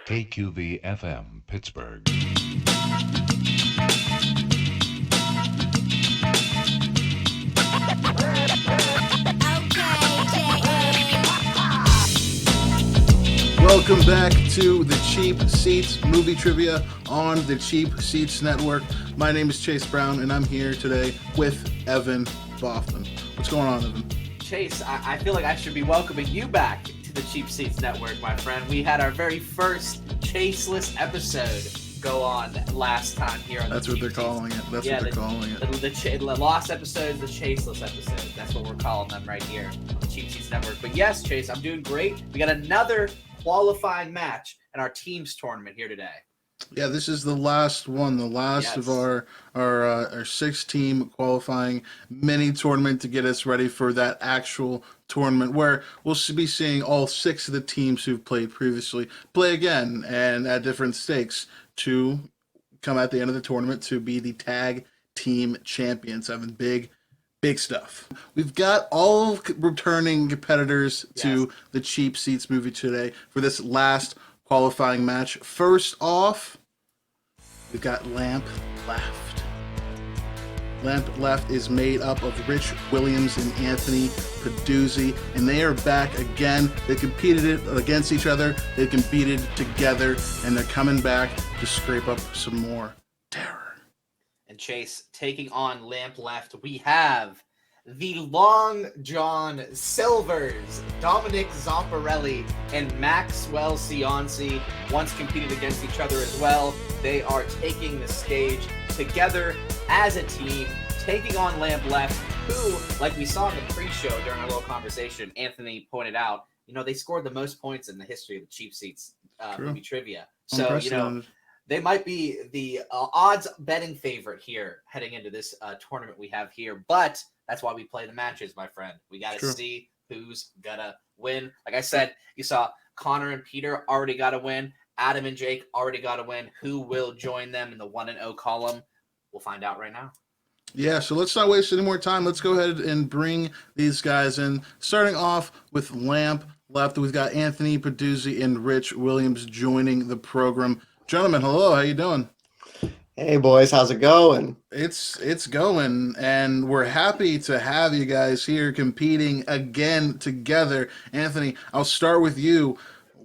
KQV-FM, Pittsburgh. Welcome back to the Cheap Seats Movie Trivia on the Cheap Seats Network. My name is Chase Brown, and I'm here today with Evan Baughman. What's going on, Evan? Chase, I feel like I should be welcoming you back to the Cheap Seats Network, my friend. We had our very first Chaseless episode go on last time here on That's the what Cheap they're calling it. That's what they're calling it. The lost episodes, the Chaseless episodes. That's what we're calling them right here on the Cheap Seats Network. But yes, Chase, I'm doing great. We got another qualifying match in our teams tournament here today. Yeah, this is the last one, the last of our 6-team qualifying mini tournament to get us ready for that actual tournament where we'll be seeing all 6 of the teams who've played previously play again and at different stakes to come at the end of the tournament to be the tag team champions. Having big stuff. We've got all returning competitors to the Cheap Seats movie today for this last qualifying match. First off, we've got Lamp Left. Lamp Left is made up of Rich Williams and Anthony Peduzzi, and they are back again. They competed against each other, they competed together, and they're coming back to scrape up some more terror. And Chase, taking on Lamp Left, we have the Long John Silvers, Dominic Zomparelli, and Maxwell Cianci. Once competed against each other as well. They are taking the stage together as a team, taking on Lamp Left, who, like we saw in the pre-show during our little conversation, Anthony pointed out, they scored the most points in the history of the Cheap Seats movie trivia. So, they might be the odds betting favorite here heading into this tournament we have here. But that's why we play the matches, my friend. We got to see who's going to win. Like I said, you saw Connor and Peter already got a win. Adam and Jake already got a win. Who will join them in the 1-0 column? We'll find out right now. Yeah, so let's not waste any more time. Let's go ahead and bring these guys in. Starting off with Lamp Left, we've got Anthony Peduzzi and Rich Williams joining the program. Gentlemen, hello. How you doing? Hey, boys. How's it going? It's going, and we're happy to have you guys here competing again together. Anthony, I'll start with you.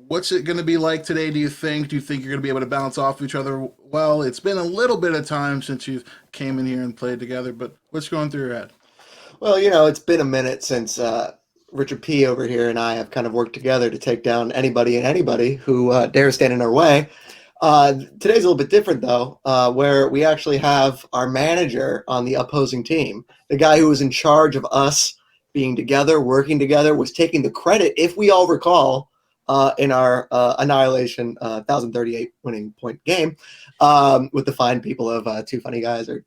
What's it going to be like today, do you think? Do you think you're going to be able to bounce off each other? Well, it's been a little bit of time since you came in here and played together, but what's going through your head? Well, it's been a minute since Richard P. over here and I have kind of worked together to take down anybody and anybody who dares stand in our way. Today's a little bit different, though, where we actually have our manager on the opposing team. The guy who was in charge of us being together, working together, was taking the credit, if we all recall, in our Annihilation 1,038 winning point game with the fine people of Two Funny Guys, or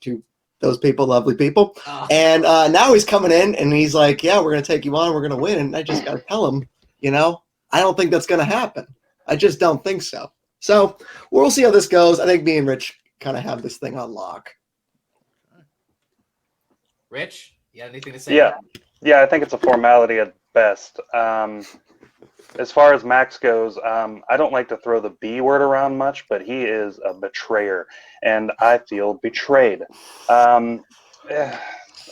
those people, lovely people. And now he's coming in, and he's like, yeah, we're going to take you on, we're going to win. And I just got to tell him, I don't think that's going to happen. I just don't think so. So we'll see how this goes. I think me and Rich kind of have this thing on lock. Rich, you have anything to say? Yeah, I think it's a formality at best. As far as Max goes, I don't like to throw the B word around much, but he is a betrayer, and I feel betrayed. I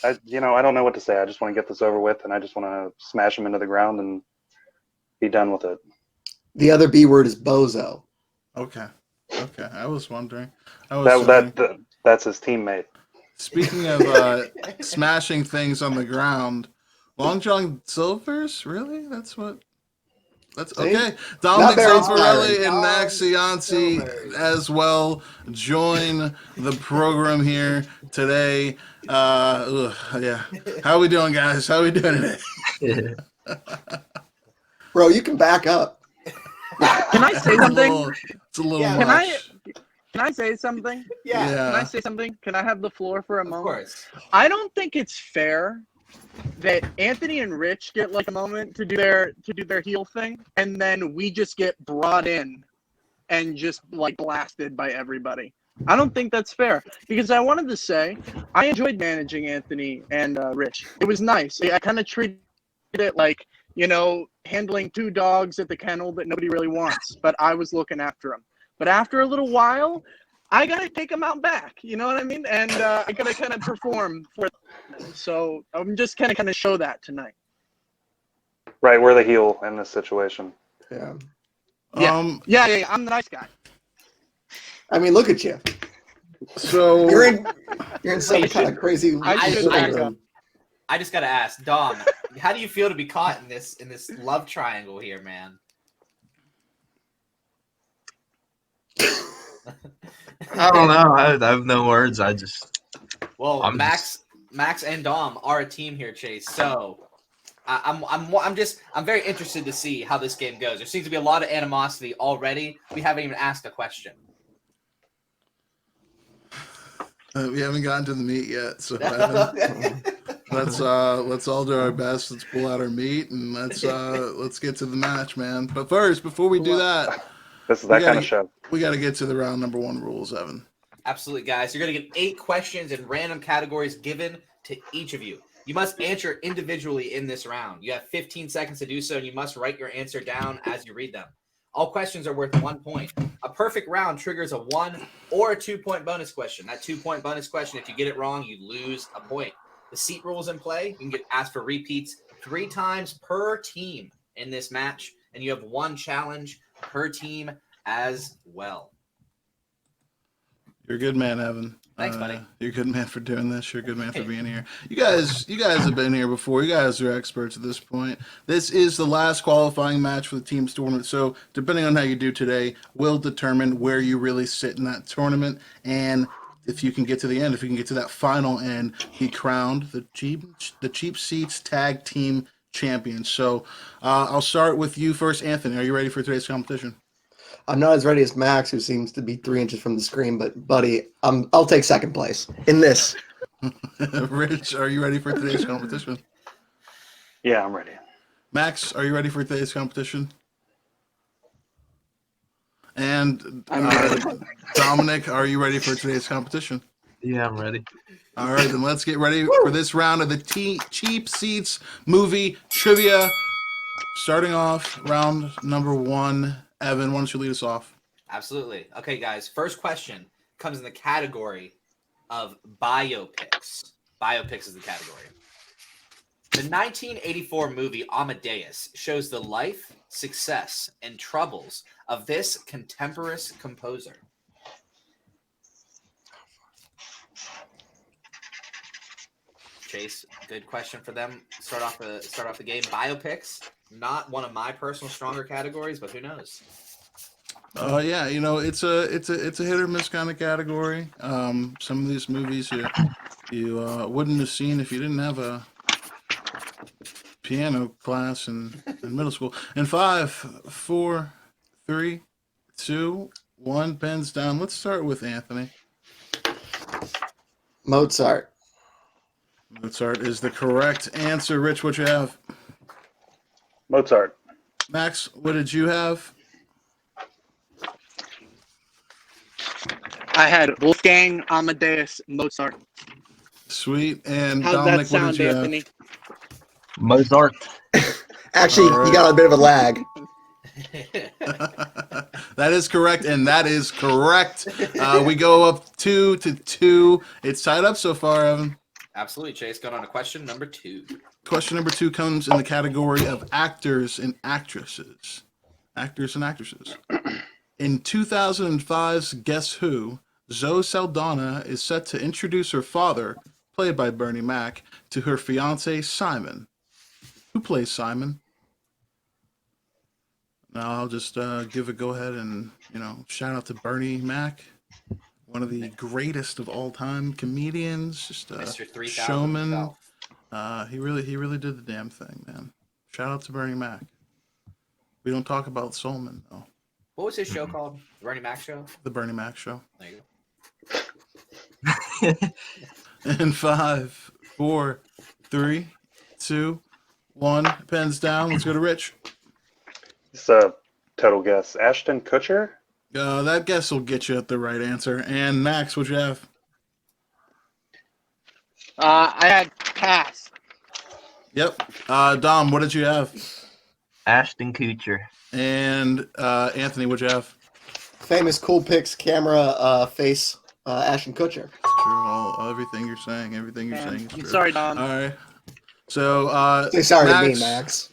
don't know what to say. I just want to get this over with, and I just want to smash him into the ground and be done with it. The other B word is bozo. Okay. I was wondering. That's his teammate. Speaking of smashing things on the ground, Long John Silvers? Really? That's okay. Dominic Zomparelli and Max Cianci as well join the program here today. Yeah. How are we doing, guys? How are we doing today? Bro, you can back up. Can I say something? It's a little much. Can I say something? Yeah. Can I say something? Can I have the floor for a moment? Of course. I don't think it's fair that Anthony and Rich get like a moment to do their heel thing, and then we just get brought in and just like blasted by everybody. I don't think that's fair, because I wanted to say I enjoyed managing Anthony and Rich. It was nice. I kind of treated it like, handling 2 dogs at the kennel that nobody really wants, but I was looking after them. But after a little while, I gotta take them out back. You know what I mean? And I gotta kind of perform for them. So I'm just kind of show that tonight. Right, we're the heel in this situation. Yeah. Yeah. I'm the nice guy. I mean, look at you. So You're in some kind of crazy. I just gotta ask, Dom, how do you feel to be caught in this love triangle here, man? I don't know. I have no words. Well, I'm Max and Dom are a team here, Chase. So I'm very interested to see how this game goes. There seems to be a lot of animosity already. We haven't even asked a question. we haven't gotten to the meat yet, so let's all do our best. Let's pull out our meat and let's get to the match, man. But first, before we do that, This is that kind of show. we got to get to the round number 1 rules, Evan. Absolutely, guys. You're going to get 8 questions in random categories given to each of you. You must answer individually in this round. You have 15 seconds to do so, and you must write your answer down as you read them. All questions are worth 1 point. A perfect round triggers a 1 or a 2-point bonus question. That 2-point bonus question, if you get it wrong, you lose a point. The seat rules in play. You can get asked for repeats 3 times per team in this match, and you have 1 challenge per team as well. You're a good man, Evan. Thanks, buddy. You're a good man for doing this. You're a good man for being here. You guys have been here before. You guys are experts at this point. This is the last qualifying match for the team's tournament. So depending on how you do today, will determine where you really sit in that tournament. And if you can get to the end, if you can get to that final end, be crowned the cheap seats tag team champion. So I'll start with you first, Anthony. Are you ready for today's competition? I'm not as ready as Max, who seems to be 3 inches from the screen, but buddy, I'll take second place in this. Rich, are you ready for today's competition? Yeah, I'm ready. Max, are you ready for today's competition? And Dominic, are you ready for today's competition? Yeah, I'm ready. All right, then let's get ready for this round of the Cheap Seats movie trivia. Starting off, round number 1. Evan, why don't you lead us off? Absolutely. Okay, guys. First question comes in the category of biopics. Biopics is the category. The 1984 movie Amadeus shows the life, success, and troubles of this contemporary composer. Chase, good question for them. Start off the game. Biopics, not one of my personal stronger categories, but who knows? Yeah, it's a hit or miss kind of category. Some of these movies you wouldn't have seen if you didn't have a piano class in middle school. In 5, 4, 3, 2, 1, pens down. Let's start with Anthony. Mozart. Mozart is the correct answer. Rich, what you have? Mozart. Max, what did you have? I had Wolfgang Amadeus Mozart. Sweet. And How'd Dominic, that sound, what did you Anthony? Mozart. Actually, All right. you got a bit of a lag. have? That is correct, and that is correct. We go up 2-2. It's tied up so far, Evan. Absolutely, Chase. Going on to question number 2. Question number 2 comes in the category of actors and actresses. Actors and actresses. In 2005's Guess Who, Zoe Saldana is set to introduce her father, played by Bernie Mac, to her fiancé Simon. Who plays Simon? Now I'll just give a go ahead and shout out to Bernie Mac, one of the greatest of all time comedians, just a Mr. 3000 showman. himself. He really did the damn thing, man. Shout out to Bernie Mac. We don't talk about Solomon though. What was his show called? The Bernie Mac Show? The Bernie Mac Show. There you go. In 5, 4, 3, 2, 1. Pens down. Let's go to Rich. It's a total guess. Ashton Kutcher? That guess will get you at the right answer. And Max, what you have? I had pass. Yep. Dom, what did you have? Ashton Kutcher. And Anthony, what'd you have? Famous Cool Picks camera face Ashton Kutcher. True. Everything you're saying. Everything you're saying is I'm true. sorry, Dom. All right. So, Say sorry to me, Max.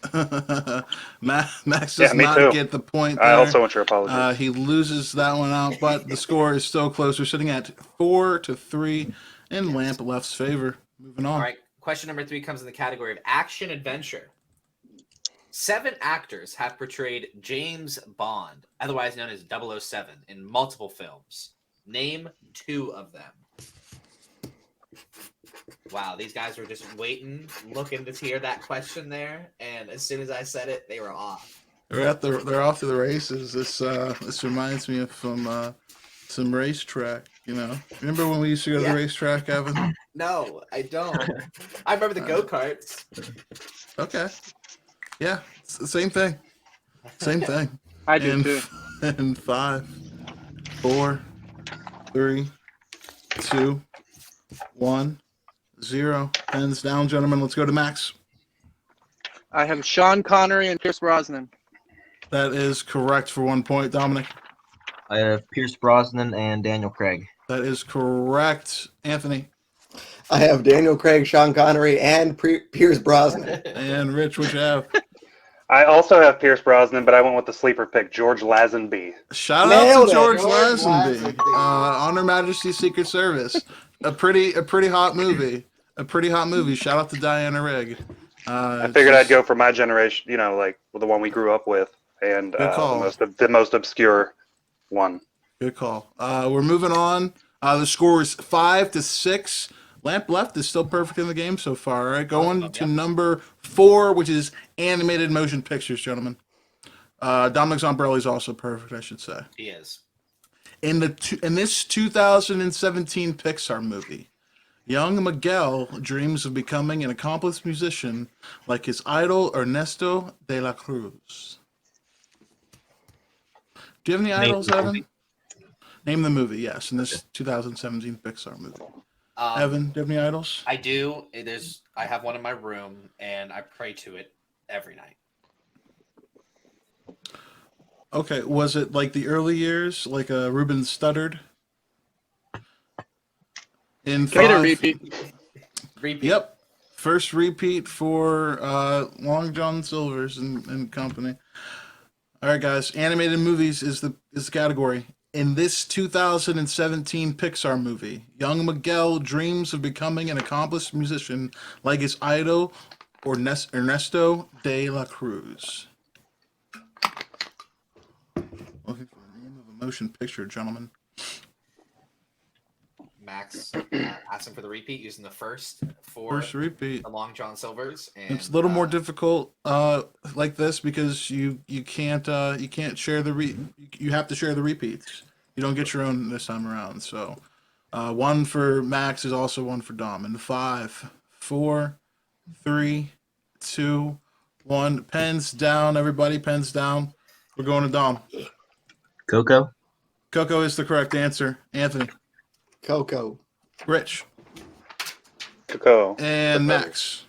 Max does Yeah, me not too. get the point there. I also want your apologies. He loses that one out, but the score is still close. We're sitting at 4-3 in Lamp Left's favor. Moving on. All right. Question number 3 comes in the category of action adventure. 7 actors have portrayed James Bond, otherwise known as 007, in multiple films. Name 2 of them. Wow, these guys were just waiting, looking to hear that question there, and as soon as I said it, they were off. They're off to the races. This reminds me of some racetrack. You know, remember when we used to go to the racetrack, Evan? No, I don't. I remember the go-karts. Okay. Yeah, it's the same thing. Same thing. I do too. And 5, 4, 3, 2, 1, 0. Pens down, gentlemen. Let's go to Max. I have Sean Connery and Pierce Brosnan. That is correct for 1 point, Dominic. I have Pierce Brosnan and Daniel Craig. That is correct, Anthony. I have Daniel Craig, Sean Connery, and Pierce Brosnan. And Rich, what you have? I also have Pierce Brosnan, but I went with the sleeper pick, George Lazenby. Shout out Nailed to it. George George Lazenby, Lazenby. on Her Majesty's Secret Service. A pretty hot movie. A pretty hot movie. Shout out to Diana Rigg. I figured I'd go for my generation, like the one we grew up with, and Good call. the most obscure one. Good call. We're moving on. The score is 5-6. Lamp Left is still perfect in the game so far. All right, going to number 4, which is animated motion pictures, gentlemen. Dominic Zomparelli is also perfect, I should say. He is. In this 2017 Pixar movie, young Miguel dreams of becoming an accomplished musician like his idol Ernesto de la Cruz. Do you have any idols, Evan? Name the movie, yes, in this 2017 Pixar movie. Evan, do you have any idols? I do. I have one in my room, and I pray to it every night. Okay, was it like the early years, like Ruben Studdard? In Can I get a 5? repeat? Repeat. Yep. First repeat for Long John Silver's and company. All right, guys. Animated movies is the category. In this 2017 Pixar movie, young Miguel dreams of becoming an accomplished musician like his idol Ernesto de la Cruz. Looking for the name of a motion picture, gentlemen. Max asking for the repeat using the first repeat. the Long John Silver's. And, It's a little more difficult like this because you can't share you have to share the repeats. You don't get your own this time around. So one for Max is also one for Dom. And 5, 4, 3, 2, 1. Pens down, everybody. Pens down. We're going to Dom. Coco. Coco is the correct answer. Anthony. Coco. Rich. Coco. And Max.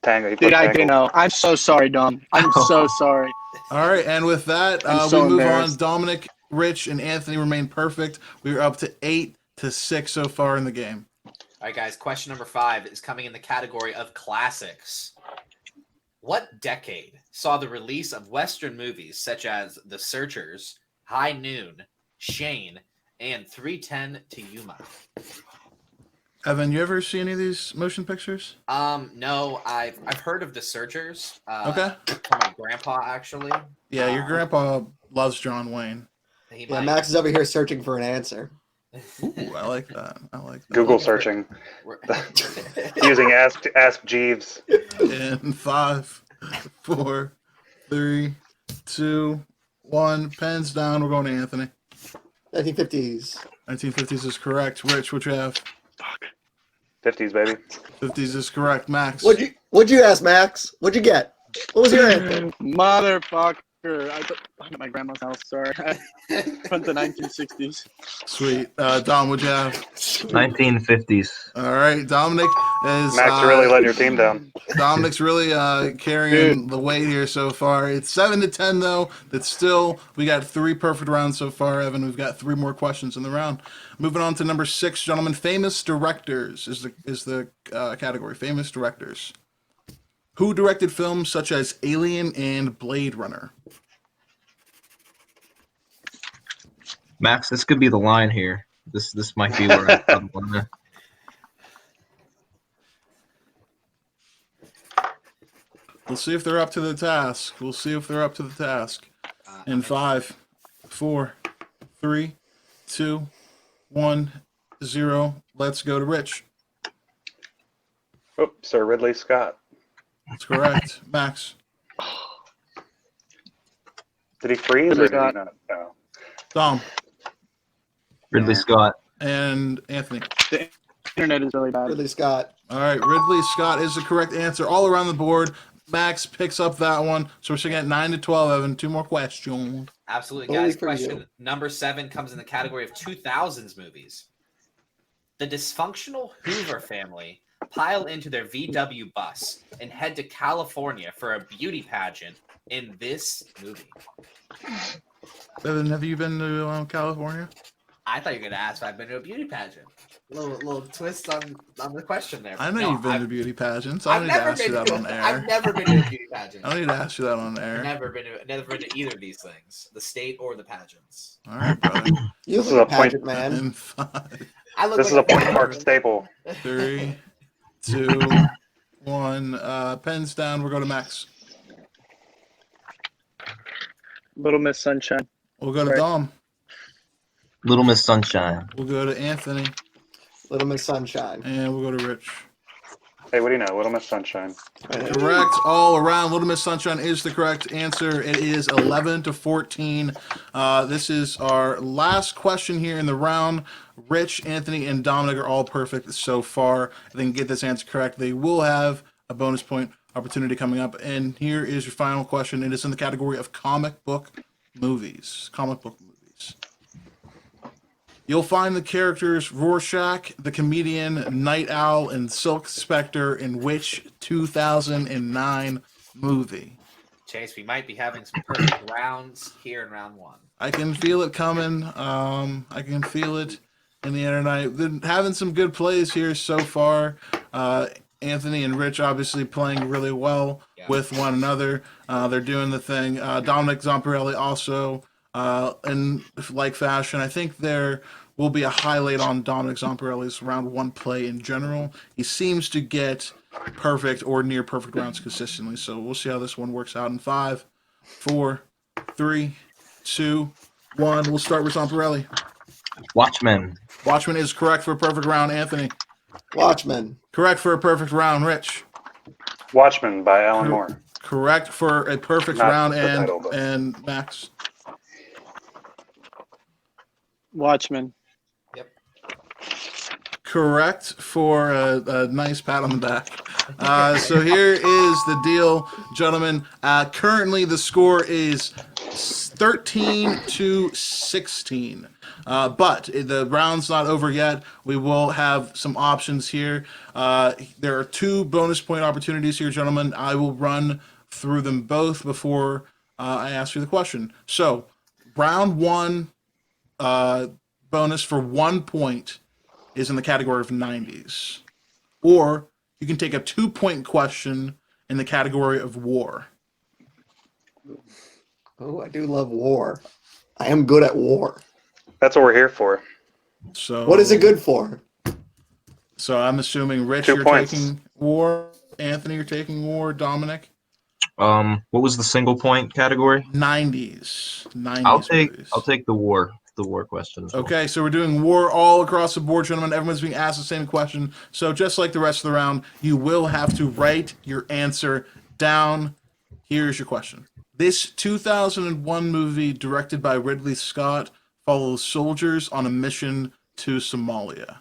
Tango. Dude, I didn't know. I'm so sorry, Dom. I'm so sorry. All right, and with that, I'm so we move on. embarrassed. Dominic, Rich, and Anthony remain perfect. We are up to 8-6 so far in the game. All right, guys. Question number 5 is coming in the category of classics. What decade saw the release of Western movies such as The Searchers, High Noon, Shane, and 3:10 to Yuma? Evan, you ever see any of these motion pictures? No, I've heard of The Searchers. Okay. From my grandpa, actually. Yeah, your grandpa loves John Wayne. He Yeah, might- Max is over here searching for an answer. Ooh, I like that. Google searching. Using Ask Jeeves. In 5, 4, 3, 2, 1. Pens down. We're going to Anthony. 1950s. 1950s is correct. Rich, what you have? 50s, baby. 50s is correct. Max. What'd you ask, Max? What'd you get? What was your answer? Motherfucker. I'm at my grandma's house. Sorry, from the 1960s. Sweet. Dom, what'd you have? 1950s. All right, Dominic is Max, you're really letting your team down. Dominic's really carrying the weight here so far. It's 7-10 though. That's still we got 3 perfect rounds so far, Evan. We've got 3 more questions in the round. Moving on to number 6, gentlemen. Famous directors is the category. Famous directors. Who directed films such as Alien and Blade Runner? Max, this could be the line here. This might be where I'm gonna. We'll see if they're up to the task. In 5, 4, 3, 2, 1, 0. Let's go to Rich. Oh, Sir Ridley Scott. That's correct. Max. Did he freeze Ridley or did he Scott. not? No. Dom. Ridley Scott. And Anthony. The internet is really bad. Ridley Scott. All right, Ridley Scott is the correct answer all around the board. Max picks up that one. So we're sitting at 9-12, Evan. 2 more questions. Absolutely, Only guys. for Question you. number 7 comes in the category of 2000s movies. The dysfunctional Hoover family pile into their VW bus and head to California for a beauty pageant in this movie. Evan, have you been to California? I thought you were going to ask if I've been to a beauty pageant. Little twist on the question there. I know No, you've been I've- to beauty pageants. I I've don't need to never ask you been that to. on air. I've never been to a beauty pageant. I don't need to ask you that on I've air. never been to either of these things, the state or the pageants. All right, brother. You This is look a point. pageant man. In 5, I look This is like a point mark staple. 3, 2, 1. Pens down. We'll go to Max. Little Miss Sunshine. We'll go to Right. Dom. Little Miss Sunshine. We'll go to Anthony. Little Miss Sunshine. And we'll go to Rich. Hey, what do you know? Little Miss Sunshine. Correct all around. Little Miss Sunshine is the correct answer. It is 11-14. This is our last question here in the round. Rich, Anthony, and Dominic are all perfect so far. If they can get this answer correct, they will have a bonus point opportunity coming up. And here is your final question. It is in the category of comic book movies. Comic book movies. You'll find the characters Rorschach, the comedian, Night Owl, and Silk Spectre in which 2009 movie? Chase, we might be having some perfect rounds here in round 1. I can feel it coming. I can feel it in the internet. Been having some good plays here so far. Anthony and Rich obviously playing really well with one another. They're doing the thing. Dominic Zomparelli also in like fashion. I think there will be a highlight on Dominic Zomparelli's round 1 play in general. He seems to get perfect or near perfect rounds consistently. So we'll see how this one works out in 5, 4, 3, 2, 1. We'll start with Zomparelli. Watchmen. Watchmen is correct for a perfect round. Anthony. Watchmen. Correct for a perfect round. Rich. Watchmen by Alan Moore. Correct for a perfect Not round. the title, but- And Max. Watchmen. Correct for a nice pat on the back. So here is the deal, gentlemen. Currently, the score is 13-16. But the round's not over yet. We will have some options here. There are 2 bonus point opportunities here, gentlemen. I will run through them both before I ask you the question. So, round 1 bonus for 1 point is in the category of 90s. Or you can take a 2-point question in the category of war. Oh, I do love war. I am good at war. That's what we're here for. So What is it good for? So I'm assuming Rich, 2 you're points. taking war. Anthony, you're taking war. Dominic, What was the single point category? 90s. 90s movies. I'll take the war question as well. Okay, so we're doing war all across the board, gentlemen. Everyone's being asked the same question. So just like the rest of the round, you will have to write your answer down. Here's your question. This 2001 movie, directed by Ridley Scott, follows soldiers on a mission to Somalia.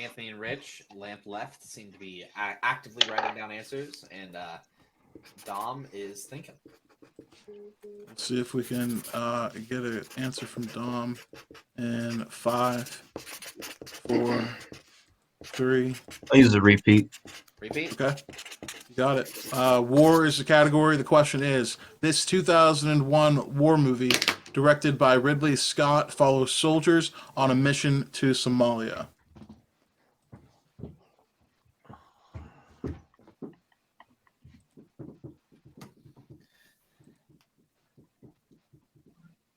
Anthony and Rich, lamp left, seem to be actively writing down answers, and Dom is thinking. Let's see if we can get an answer from Dom in 5, 4, 3. I'll use a repeat. Repeat. Okay, you got it. War is the category. The question is: this 2001 war movie, directed by Ridley Scott, follows soldiers on a mission to Somalia.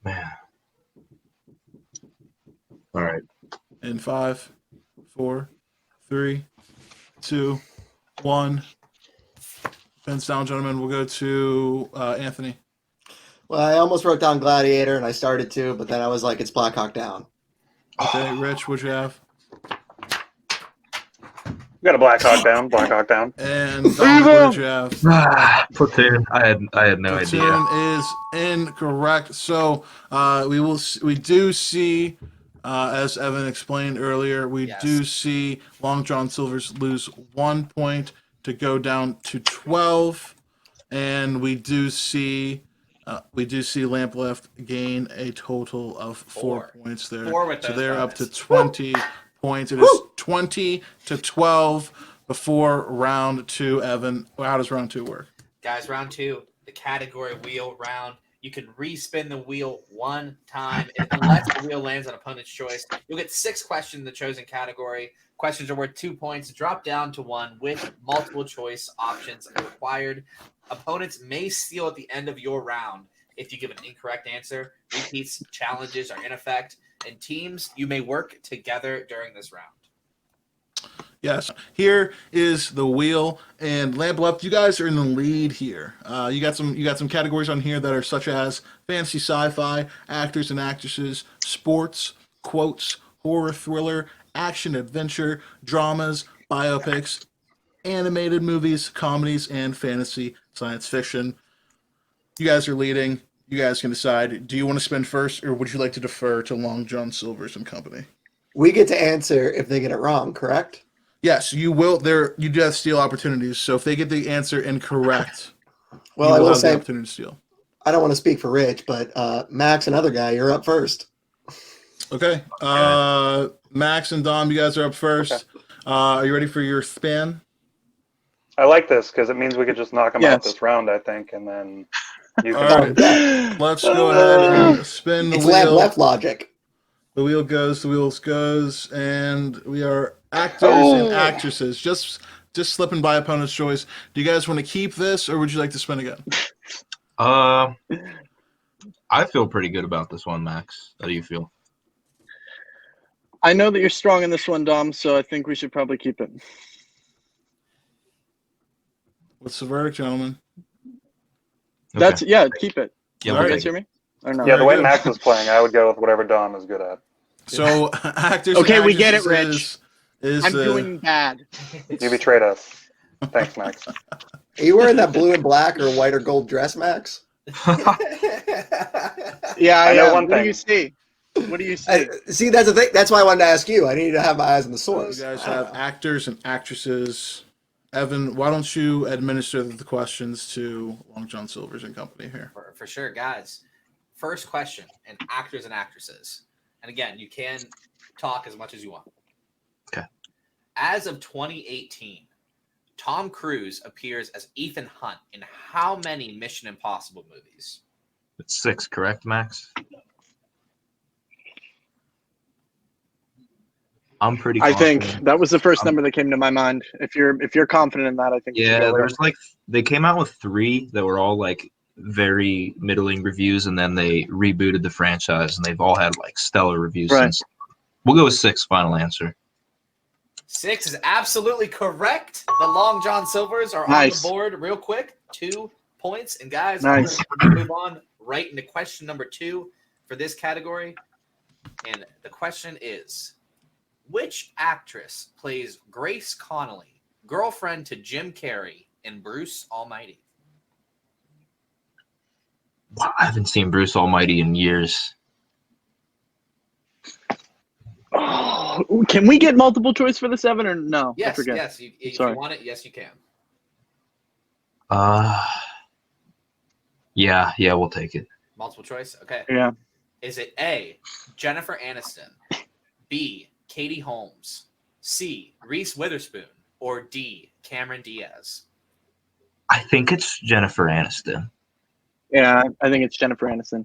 Man. All right. In 5, 4, 3, 2, 1. Pens down, gentlemen. We'll go to Anthony. Well, I almost wrote down Gladiator, and I started to, but then I was like, it's Black Hawk Down. Okay, Rich, what'd you have? We got a Black Hawk Down. Black Hawk Down. And Dom, what did you have? Platoon. I had no Platoon idea. is incorrect. So we do see, as Evan explained earlier, we Yes. do see Long John Silver's lose 1 point to go down to 12, and we do see Lamp Left gain a total of 4 points there. 4 with So those they're bonus. up to 20 points. It is 20-12 before round 2. Evan, how does round 2 work? Guys, round 2, the category wheel round. You can respin the wheel 1 time. Unless the wheel lands on opponent's choice, you'll get 6 questions in the chosen category. Questions are worth 2 points. Drop down to 1 with multiple choice options required. Opponents may steal at the end of your round if you give an incorrect answer. Repeats challenges are in effect. And teams, you may work together during this round. Yes. Here is the wheel, and Lamp Left, you guys are in the lead here. You got some categories on here that are such as fantasy, sci-fi, actors and actresses, sports, quotes, horror, thriller, action, adventure, dramas, biopics, animated movies, comedies, and fantasy science fiction. You guys are leading. You guys can decide. Do you want to spin first, or would you like to defer to Long John Silver's and company? We get to answer if they get it wrong, correct? Yes, you will. You do have steal opportunities. So if they get the answer incorrect, Well, you I will will have the say, opportunity to steal. I don't want to speak for Rich, but Max, another guy, you're up first. Okay. Max and Dom, you guys are up first. Are you ready for your spin? I like this because it means we could just knock them out Yes. this round, I think, and then you All can. right. Let's go ahead and spin the It's Lamp wheel. Left logic. The wheel goes, and we are actors and actresses. Just slipping by opponent's choice. Do you guys want to keep this, or would you like to spin again? I feel pretty good about this one, Max. How do you feel? I know that you're strong in this one, Dom, so I think we should probably keep it. What's the verdict, gentlemen? That's keep it. Yeah, All You right. guys hear me? Or no? Yeah, the way Very good. Max is playing, I would go with whatever Dom is good at. So actors. Okay, and we get it, actresses Is I'm doing bad. You betrayed us. Thanks, Max. Are you wearing that blue and black or white or gold dress, Max? Yeah, I know one What do thing. you see? What do you see? See, that's the thing. That's why I wanted to ask you. I need to have my eyes on the So source. you guys have actors and actresses. Evan, why don't you administer the questions to Long John Silver's and company here? For sure, guys. First question, and actors and actresses. And again, you can talk as much as you want. Okay. As of 2018, Tom Cruise appears as Ethan Hunt in how many Mission Impossible movies? It's 6, correct, Max? I'm pretty I confident. think that was the first number that came to my mind. If you're confident in that, I think. we should Yeah, go with there's it. like they came out with 3 that were all like very middling reviews, and then they rebooted the franchise, and they've all had like stellar reviews Right. since. We'll go with 6. Final answer. 6 is absolutely correct. The Long John Silvers are Nice. on the board real quick. 2 points. And guys, Nice. we're gonna move on right into question number 2 for this category. And the question is, which actress plays Grace Connolly, girlfriend to Jim Carrey in Bruce Almighty? Wow, I haven't seen Bruce Almighty in years. Oh, can we get multiple choice for the 7 or no? I Yes, forget. yes. If you Sorry. want it, yes, you can. Yeah, we'll take it. Multiple choice. Okay. Yeah. Is it A, Jennifer Aniston, B, Katie Holmes, C, Reese Witherspoon, or D, Cameron Diaz? I think it's Jennifer Aniston. Yeah, I think it's Jennifer Aniston.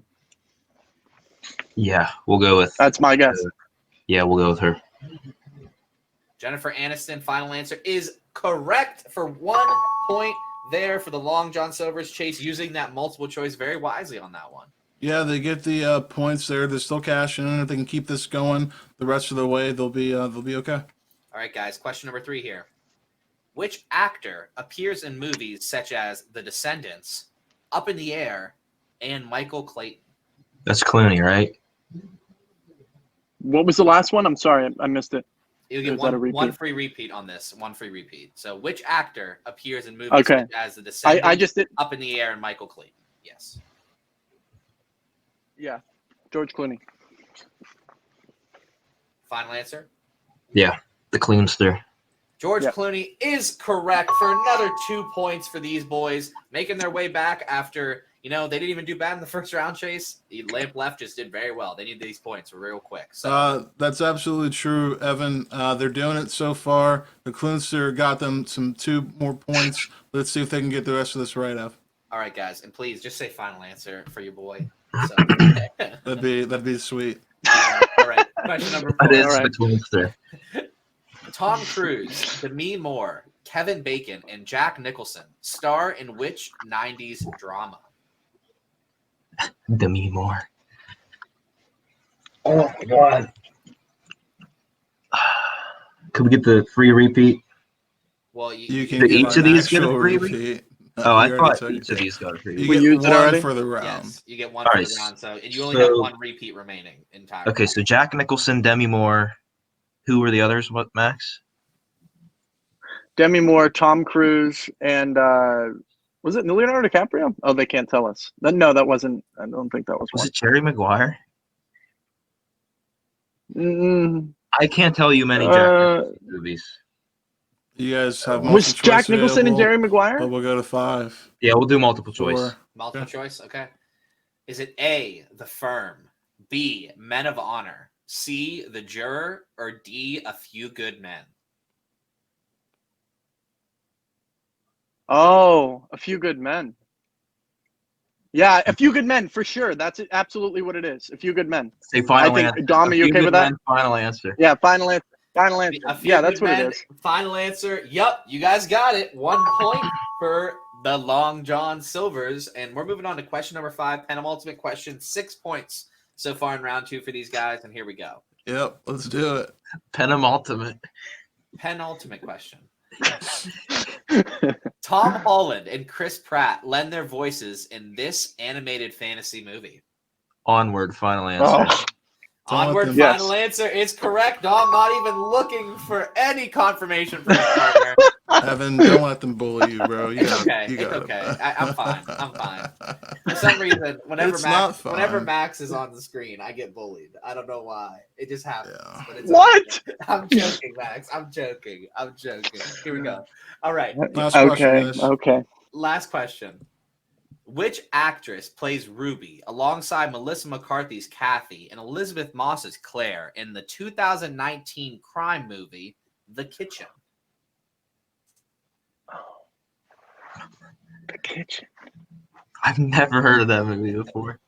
Yeah, we'll go with. That's my guess. Yeah, we'll go with her. Jennifer Aniston, final answer is correct for 1 point there for the Long John Silver's. Chase using that multiple choice very wisely on that one. Yeah, they get the points there. They're still cashing in. If they can keep this going the rest of the way, they'll be okay. All right, guys. Question number 3 here. Which actor appears in movies such as The Descendants, Up in the Air, and Michael Clayton? That's Clooney, right? What was the last one? I'm sorry, I missed it. You'll get Is that a repeat? one free repeat on this. One free repeat. So, which actor appears in movies Okay. such as The Descendants, I just did. Up in the Air, and Michael Clayton? Yes. Yeah, George Clooney. Final answer? Yeah, the Cleanster. George Yep. Clooney is correct for another 2 points for these boys, making their way back after, they didn't even do bad in the first round, Chase. The Lamp Left just did very well. They need these points real quick. So That's absolutely true, Evan. They're doing it so far. The Klunster got them 2 more points. Let's see if they can get the rest of this right, Ev. all right, guys, and please just say final answer for your boy. So, That'd be sweet. all right, question number 4. That is All right. the Cleanster. Tom Cruise, Demi Moore, Kevin Bacon, and Jack Nicholson star in which 90s drama? Demi Moore. Oh my god. Could we get the free repeat? Well, You can Did get each an of these get a actual free repeat. Oh, I You already thought took each it. of these got a free You We get used it one already? for the round. yes, you get one All for right, the round, and you only have so- 1 repeat remaining entirely. Okay, so Jack Nicholson, Demi Moore. Who were the others? What, Max? Demi Moore, Tom Cruise, and was it Leonardo DiCaprio? Oh, they can't tell us. No, that wasn't. I don't think that was Was one. it Jerry Maguire? Mm, I can't tell you many Jack Nicholson movies. You guys have was multiple Jack choice Nicholson and available, Jerry Maguire? but we'll go to 5. Yeah, we'll do multiple choice. 4. Multiple choice, okay. Is it A, The Firm, B, Men of Honor, C, The Juror, or D, A Few Good Men? Oh, A Few Good Men. Yeah, A Few Good Men for sure. That's absolutely what it is. A Few Good Men. Say final I think, answer. Dom, are you A few okay good with that? men, final answer. Yeah, final answer. Final answer. A Few Yeah, that's Good what Men, it is. Final answer. Yup, you guys got it. 1 point for the Long John Silvers. And we're moving on to question number 5, penultimate question. 6 points so far in round 2 for these guys. And here we go. Yep, let's do it. Penultimate. Penultimate question. Tom Holland and Chris Pratt lend their voices in this animated fantasy movie. Onward, final answer. Oh, Onward, them- Yes. final answer is correct. Dom not even looking for any confirmation from his partner. Evan, don't let them bully you, bro. You It's got okay. it. You It's got okay. it. I'm fine. I'm fine. For some reason, whenever It's not Max, fine. whenever Max is on the screen, I get bullied. I don't know why. It just happens. Yeah. But it's What? okay. I'm joking, Max. I'm joking. I'm joking. Here we go. All right. Last question, Okay. guys. Okay. Last question. Which actress plays Ruby alongside Melissa McCarthy's Kathy and Elizabeth Moss's Claire in the 2019 crime movie The Kitchen? The Kitchen. I've never heard of that movie before.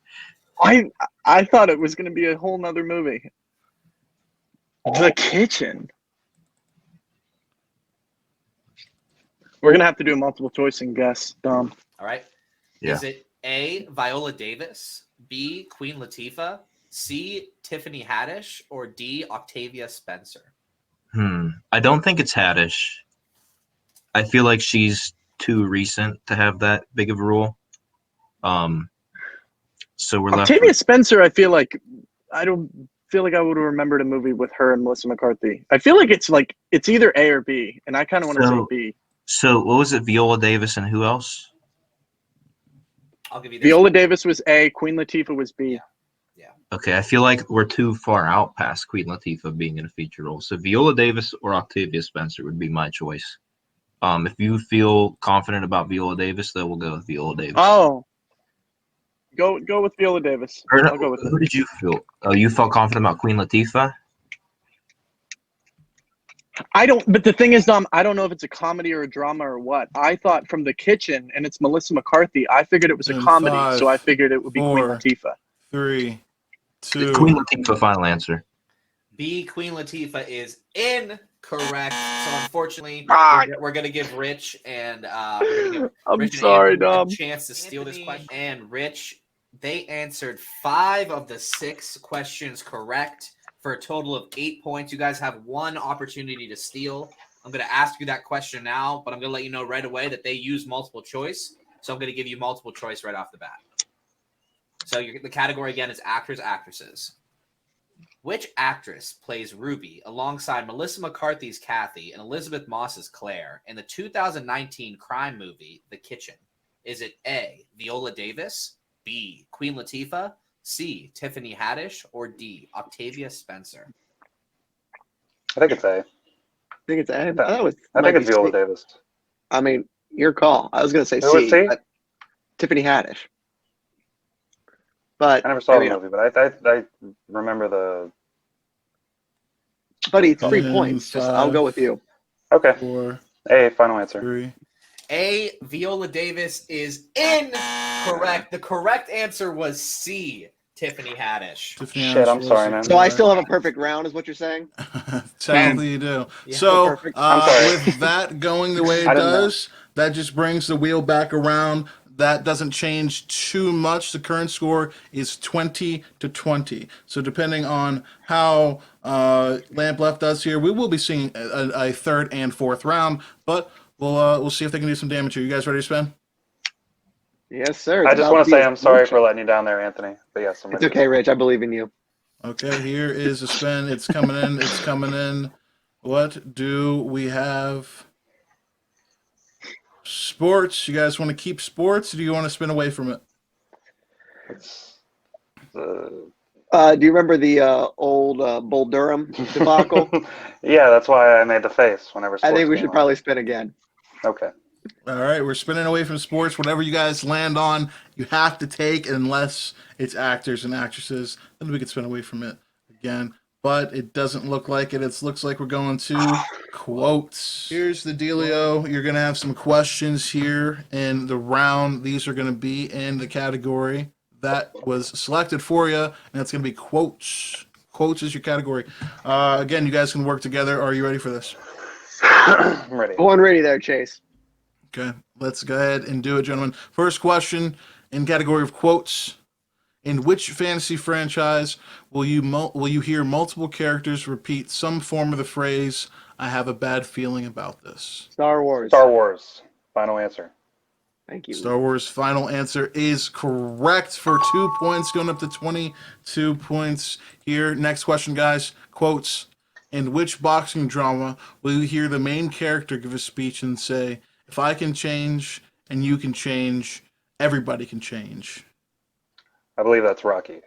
I thought it was going to be a whole nother movie. The Kitchen. We're going to have to do a multiple choice and guess, Dom. All right. Yeah. Is it A, Viola Davis, B, Queen Latifah, C, Tiffany Haddish, or D, Octavia Spencer? I don't think it's Haddish. I feel like she's too recent to have that big of a role. So we're left Octavia with, Spencer, I feel like I don't feel like I would have remembered a movie with her and Melissa McCarthy. I feel like it's either A or B, and I kind of want to say So- B. so what was it? Viola Davis and who else? I'll give you this. Viola Davis was A, Queen Latifah was B. Okay, I feel like we're too far out past Queen Latifah being in a feature role. So Viola Davis or Octavia Spencer would be my choice. If you feel confident about Viola Davis, then we'll go with Viola Davis. Oh, go with Viola Davis. Or no, I'll go with who it. did you feel? Oh, you felt confident about Queen Latifah? I don't. But the thing is, Dom, I don't know if it's a comedy or a drama or what. I thought from The Kitchen, and it's Melissa McCarthy. I figured it was a In comedy, 5, so I figured it would be Queen 4, Latifah. 3, 2. Queen Latifah, final answer. B, Queen Latifah is incorrect. So unfortunately, Ah. we're gonna give Rich and I'm Rich and sorry, Anthony Dom. a chance to steal this question. And Rich, they answered 5 of the 6 questions correct for a total of 8 points. You guys have 1 opportunity to steal. I'm gonna ask you that question now, but I'm gonna let you know right away that they use multiple choice. So I'm gonna give you multiple choice right off the bat. So the category again is actors, actresses. Which actress plays Ruby alongside Melissa McCarthy's Kathy and Elizabeth Moss's Claire in the 2019 crime movie The Kitchen? Is it A, Viola Davis, B, Queen Latifah, C, Tiffany Haddish, or D, Octavia Spencer? I think it's A. I think it's Ed. I think it's Viola Davis. I mean, your call. I was going to say Who was C, C? but Tiffany Haddish. But I never saw the you know, movie, but I remember the. buddy, it's 3 And points. Just I'll go with you. Okay. 4, A, final answer. 3. A, Viola Davis is incorrect. The correct answer was C, Tiffany Haddish. Tiffany Shit, Haddish I'm was sorry, man. So I still have a perfect round, is what you're saying? Technically, you do. Yeah. So, Perfect. I'm sorry. with that going the way it I didn't know. does, that just brings the wheel back around. That doesn't change too much. The current score is 20-20. So, depending on how Lamp Left does here, we will be seeing a third and fourth round. But we'll see if they can do some damage here. You guys ready to spin? Yes, sir. I just want to say I'm sorry for letting you down there, Anthony. But yes, I'm It's ready. okay, Rich. I believe in you. Okay, here is a spin. It's coming in. It's coming in. What do we have? Sports. You guys want to keep sports, or do you want to spin away from it? Do you remember the old Bull Durham debacle? Yeah, that's why I made the face whenever. I think sports we came should up. probably spin again. Okay. All right, we're spinning away from sports. Whatever you guys land on, you have to take, unless it's actors and actresses. Then we can spin away from it again. But it doesn't look like it. It looks like we're going to quotes. Here's the dealio. You're going to have some questions here in the round. These are going to be in the category that was selected for you, and that's going to be quotes. Quotes is your category. Again, you guys can work together. Are you ready for this? I'm ready. Go on ready there, Chase. Okay, let's go ahead and do it, gentlemen. First question in category of quotes. In which fantasy franchise will you hear multiple characters repeat some form of the phrase, "I have a bad feeling about this"? Star Wars. Star Wars. Final answer. Thank you. Star Wars final answer is correct for 2 points, going up to 22 points here. Next question, guys. Quotes. In which boxing drama will you hear the main character give a speech and say, "If I can change and you can change, everybody can change"? I believe that's Rocky.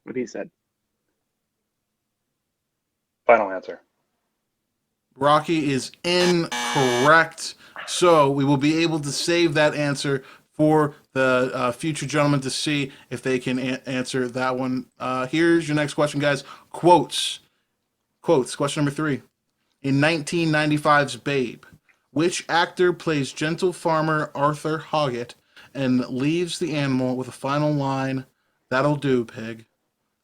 What he said. Final answer. Rocky is incorrect. So we will be able to save that answer for the future gentlemen to see if they can answer that one. Here's your next question, guys. Quotes. Quotes. Question number 3. In 1995's Babe, which actor plays gentle farmer Arthur Hoggett and leaves the animal with a final line, "That'll do, pig.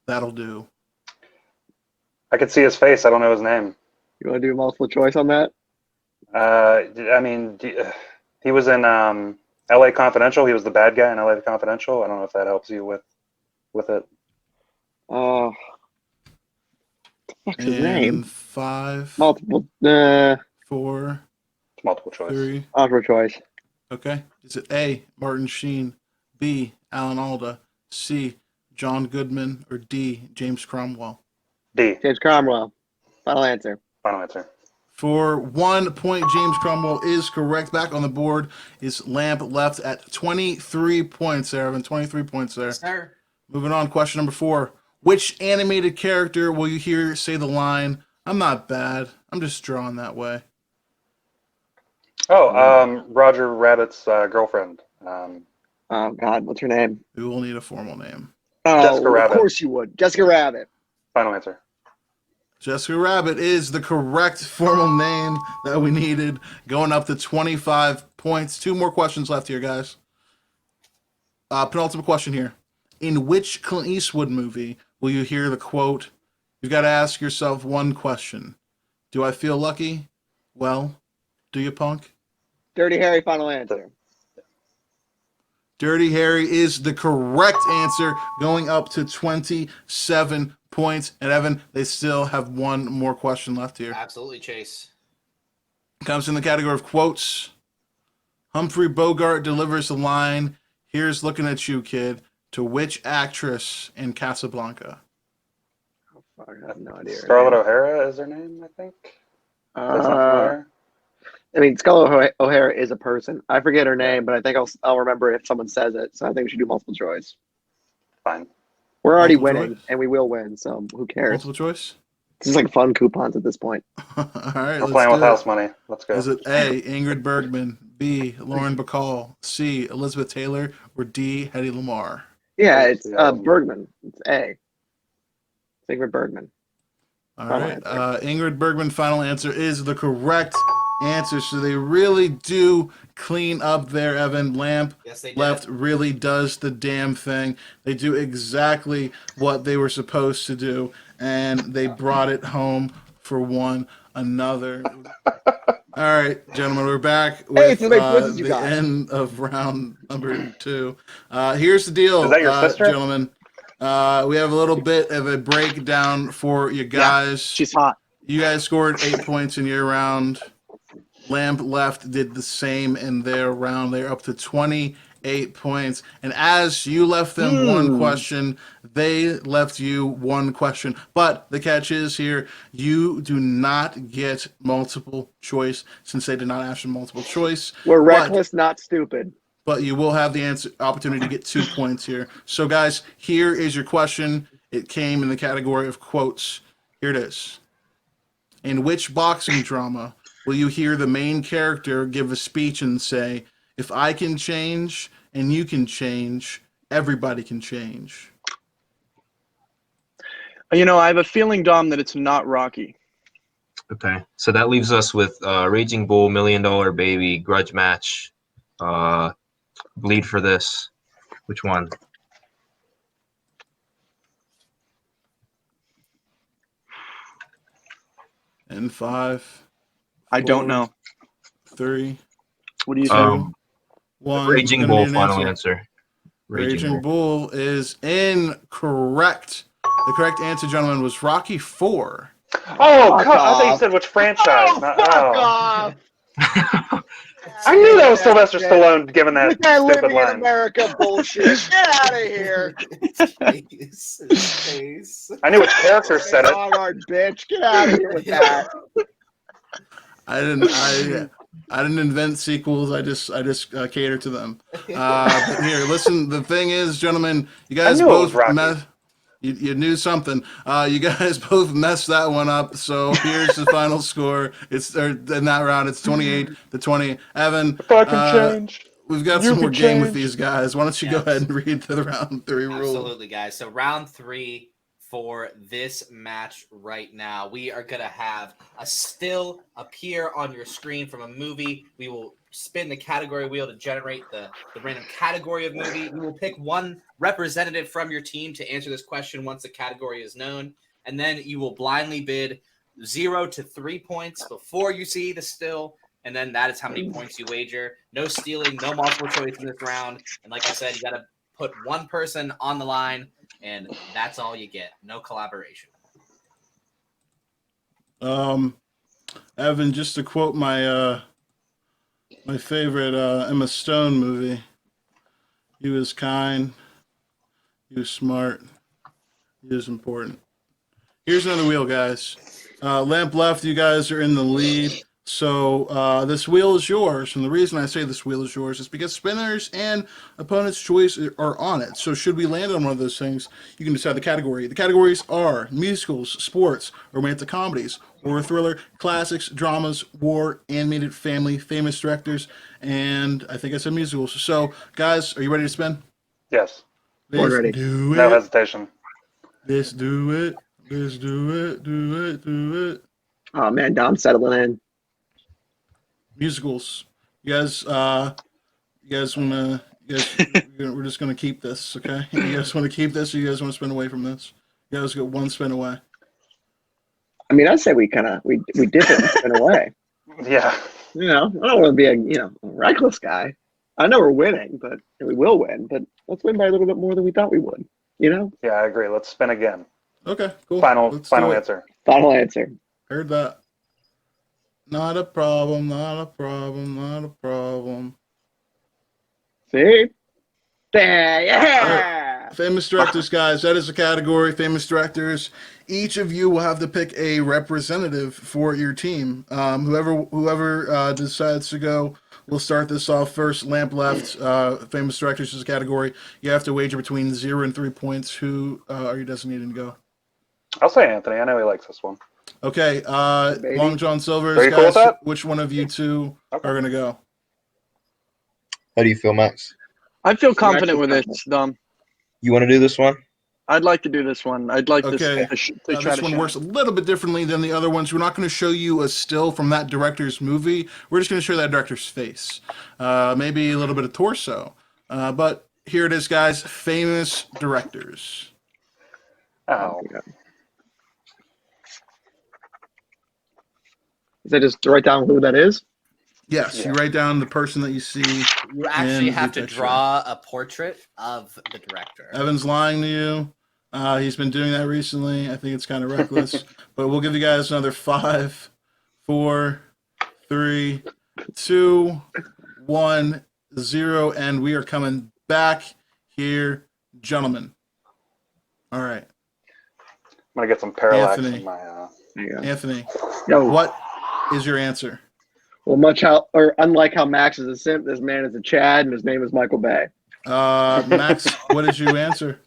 That'll do"? I could see his face. I don't know his name. You want to do multiple choice on that? I mean, he was in L.A. Confidential. He was the bad guy in L.A. Confidential. I don't know if that helps you with it. What's his And name? 5, Multiple. 4, It's multiple choice. 3. Multiple choice. Okay. Is it A, Martin Sheen, B, Alan Alda, C, John Goodman, or D, James Cromwell? D. James Cromwell. Final answer. Final answer. For 1 point, James Cromwell is correct. Back on the board is Lamp Left at 23 points there, Evan. 23 points there. Sir. Moving on, question number 4. Which animated character will you hear say the line, "I'm not bad, I'm just drawn that way"? Roger Rabbit's girlfriend. Oh God, what's her name? We will need a formal name. Oh, Jessica of Rabbit. course you would. Jessica Rabbit. Final answer. Jessica Rabbit is the correct formal name that we needed, going up to 25 points. 2 more questions left here, guys. Penultimate question here. In which Clint Eastwood movie will you hear the quote, "You've got to ask yourself one question. Do I feel lucky? Well, do you, punk?" Dirty Harry. Final answer. Dirty Harry is the correct answer, going up to 27 points. And Evan, they still have 1 more question left here. Absolutely, Chase. Comes in the category of quotes. Humphrey Bogart delivers the line, "Here's looking at you, kid," to which actress in Casablanca? Oh, fuck, I have no idea. Scarlett O'Hara is her name, I think. Does that sound familiar? I mean, Scarlett O'Hara is a person. I forget her name, but I think I'll remember if someone says it. So I think we should do multiple choice. Fine. We're already Multiple winning, choice? and we will win. So who cares? Multiple choice? This is like fun coupons at this point. All right, We're playing with house money. Let's go. Is it A, Ingrid Bergman, B, Lauren Bacall, C, Elizabeth Taylor, or D, Hedy Lamarr? Yeah, it's Bergman. It's A. Ingrid Bergman. All Final right, answer. Ingrid Bergman, final answer is the correct answer. So they really do clean up there, Evan. Lamp Yes, they did. left really does the damn thing. They do exactly what they were supposed to do, and they brought it home for one another. All right, gentlemen, we're back with so many quizzes you the got. end of round number 2. Here's the deal, Is that your sister? gentlemen. We have a little bit of a breakdown for you guys. She's hot. You guys scored 8 points in your round. Lamp left did the same in their round. They're up to 28 points. And as you left them 1 question, they left you 1 question. But the catch is here, you do not get multiple choice since they did not ask you multiple choice. We're reckless, not stupid. But you will have the opportunity to get 2 points here. So, guys, here is your question. It came in the category of quotes. Here it is. In which boxing drama will you hear the main character give a speech and say, "If I can change and you can change, everybody can change"? You know, I have a feeling, Dom, that it's not Rocky. Okay, so that leaves us with Raging Bull, $1 Million Baby, Grudge Match, Bleed for This. Which one? And 5. I don't know. 3. What do you think? 1. Raging Gonna Bull, need an final answer. answer. Raging Bull is incorrect. The correct answer, gentlemen, was Rocky 4. Oh, I thought you said which franchise. Off. I knew that was Sylvester Stallone giving that This guy stupid living in line. America bullshit. Get out of here. Chase. I knew which character said it. Hard bitch. Get out of here with that. I didn't invent sequels. I just cater to them. But here, listen. The thing is, gentlemen, you guys knew it was both Rocky. you knew something. You guys both messed that one up. So here's the final score. In that round, it's 28-20. Evan, If I can change. we've got You some more can game with change. these guys. Why don't you go Yes. ahead and read the round 3 rules? Absolutely, guys. So round 3 for this match right now, we are going to have a still appear on your screen from a movie. We will spin the category wheel to generate the random category of movie. We will pick one representative from your team to answer this question once the category is known. And then you will blindly bid 0 to 3 points before you see the still. And then that is how many points you wager. No stealing, no multiple choice in this round. And like I said, you got to put one person on the line, and that's all you get. No collaboration. Evan, just to quote my my favorite Emma Stone movie, he was kind, he was smart, he was important. Here's another wheel, guys. Lamp left, you guys are in the lead. So this wheel is yours, and the reason I say this wheel is yours is because spinners and opponent's choice are on it. So should we land on one of those things, you can decide the category. The categories are musicals, sports, romantic comedies, horror thriller, classics, dramas, war, animated, family, famous directors, and I think I said musicals. So guys, are you ready to spin? Yes. Born Let's ready. do it. No hesitation. Let's do it. Let's do it. Do it. Do it. Oh man, Dom's settling in. Musicals. You guys wanna? We're just gonna keep this, okay? You guys want to keep this, or you guys want to spin away from this? You guys got one spin away. I mean, I'd say we dip it and spin away. Yeah. You know, I don't want to be a reckless guy. I know we're winning, but we will win. But let's win by a little bit more than we thought we would. You know. Yeah, I agree. Let's spin again. Okay, cool. Final Let's do it. answer. Final answer. Heard that. Not a problem. Not a problem. Not a problem. See? There, yeah. Famous directors, guys. That is the category. Famous directors. Each of you will have to pick a representative for your team. Whoever decides to go, we'll start this off first. Lamp left. Famous directors is a category. You have to wager between 0 and 3 points. Who are you designating to go? I'll say Anthony. I know he likes this one. Okay. Long John Silver's, Are you guys. cool with that? Which one of you two Okay. are gonna go? How do you feel, Max? I feel confident with this, Dom. You want to do this one? I'd like to do this one. I'd like Okay. to try This to one shine. works a little bit differently than the other ones. We're not going to show you a still from that director's movie. We're just going to show that director's face, maybe a little bit of torso. But here it is, guys. Famous directors. Oh. Is that just to write down who that is? Yes, Yeah. you write down the person that you see. You actually And have the to picture. draw a portrait of the director. Evan's lying to you. He's been doing that recently. I think it's kind of reckless. But we'll give you guys another 5, 4, 3, 2, 1, 0, and we are coming back here, gentlemen. All right, I'm gonna get some parallax Anthony. in my. There you go. Anthony, Yo, what is your answer? Well, unlike how Max is a simp, this man is a Chad, and his name is Michael Bay. Max, what is your answer?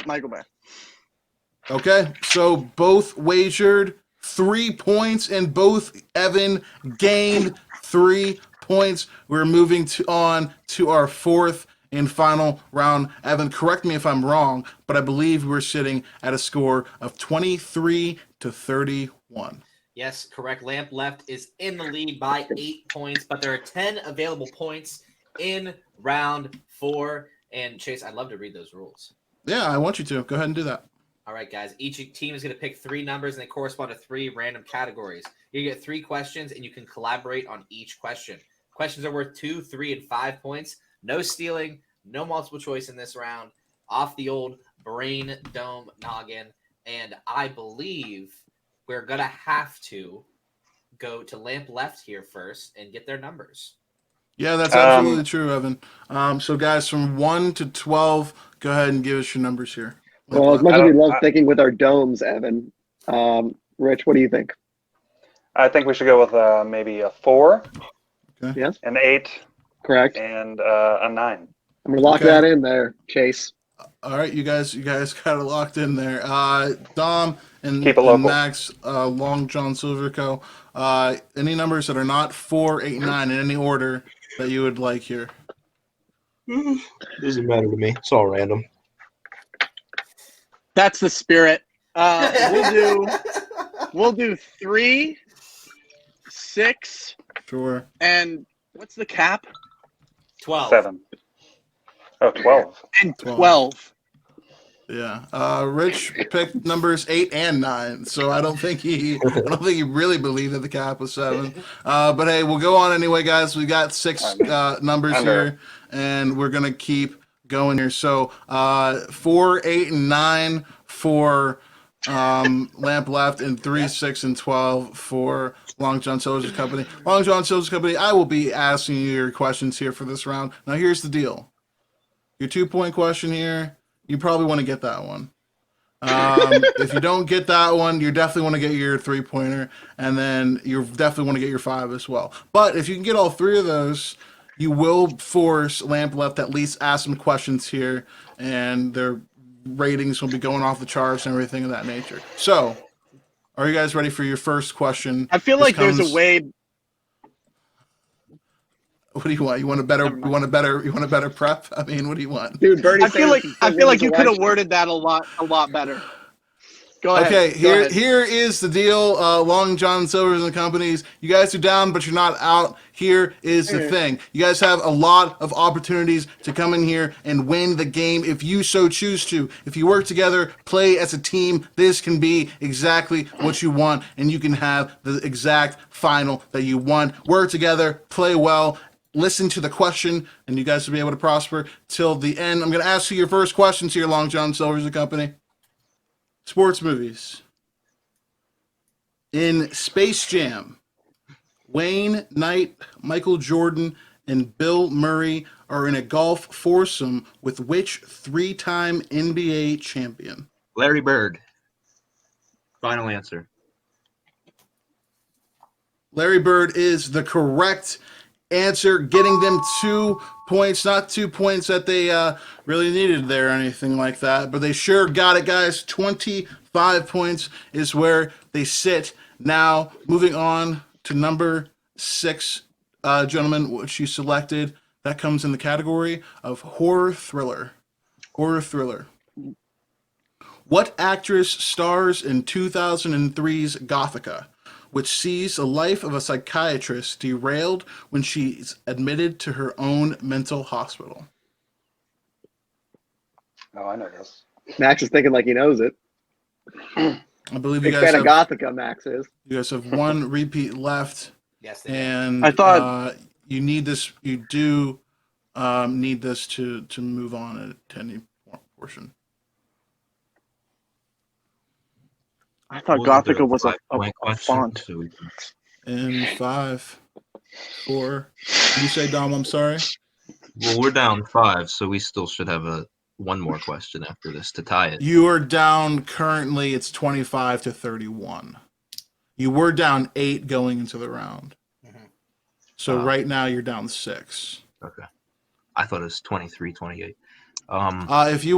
Michael Bay. Okay, so both wagered 3 points, and both Evan gained 3 points. We're moving on to our fourth and final round. Evan, correct me if I'm wrong, but I believe we're sitting at a score of 23-31. Yes, correct. Lamp left is in the lead by 8 points, but there are 10 available points in round 4. And Chase, I'd love to read those rules. Yeah, I want you to. Go ahead and do that. All right, guys. Each team is going to pick 3 numbers, and they correspond to 3 random categories. You get 3 questions, and you can collaborate on each question. Questions are worth 2, 3, and 5 points. No stealing, no multiple choice in this round. Off the old brain dome noggin. And I believe we're going to have to go to Lamp Left here first and get their numbers. Yeah, that's absolutely true, Evan. So, guys, from 1 to 12, go ahead and give us your numbers here. Well, as much as we love thinking with our domes, Evan, Rich, what do you think? I think we should go with maybe a 4, Okay. Yes, an 8, correct. and a 9. I'm gonna lock Okay. that in there, Chase. All right, you guys got it locked in there. Dom and, Keep it local. Max, Long John Silverco. Any numbers that are not 4, 8, 9 in any order that you would like here? Doesn't matter to me. It's all random. That's the spirit. We'll do 3, 6, Sure. and what's the cap? 12. 7. Oh, 12. And 12. Yeah. Rich picked numbers 8 and 9, so I don't think he really believed that the cap was 7. But hey, we'll go on anyway, guys. We got 6 numbers here, and we're gonna keep going here. So 4, 8, and 9 for Lamp Left, and 3, 6, and 12 for Long John Silver's Company. Long John Silver's Company, I will be asking you your questions here for this round. Now, here's the deal. Your 2-point question here, you probably want to get that one. If you don't get that one, you definitely want to get your 3-pointer, and then you definitely want to get your 5 as well. But if you can get all 3 of those, you will force Lamp Left to at least ask some questions here, and their ratings will be going off the charts and everything of that nature. So, are you guys ready for your first question? I feel like there's a way. What do you want? You want a better prep? I mean, what do you want? Dude, Bernie. I feel like you could have worded that a lot better. Go ahead. Okay, Go ahead. here is the deal. Long John Silver's and companies. You guys are down, but you're not out. Here is the thing. You guys have a lot of opportunities to come in here and win the game if you so choose to. If you work together, play as a team, this can be exactly what you want, and you can have the exact final that you want. Work together, play well, listen to the question, and you guys will be able to prosper till the end. I'm going to ask you your first questions here, Long John Silver's and company. Sports movies. In Space Jam, Wayne Knight, Michael Jordan, and Bill Murray are in a golf foursome with which 3-time NBA champion? Larry Bird. Final answer. Larry Bird is the correct answer, getting them 2 points. Not 2 points that they really needed there or anything like that, but they sure got it, guys. 25 points is where they sit. Now, moving on to number 6, gentlemen, which you selected. That comes in the category of horror thriller. Horror thriller. What actress stars in 2003's Gothica, which sees the life of a psychiatrist derailed when she's admitted to her own mental hospital? Oh, I know this. Max is thinking like he knows it. I believe you Big guys fan of have, Gothica, Max is. you guys have one repeat left, Yes, they do. and I thought- you need this. You do need this to move on to any portion. I thought Wasn't there Gothica was a 5-point question? font. So we can- In 5, 4. You say, Dom? I'm sorry. Well, we're down 5, so we still should have one more question after this to tie it. You are down currently. It's 25-31. You were down 8 going into the round. Mhm. So Wow. right now you're down 6. Okay. I thought it was 23-28. If you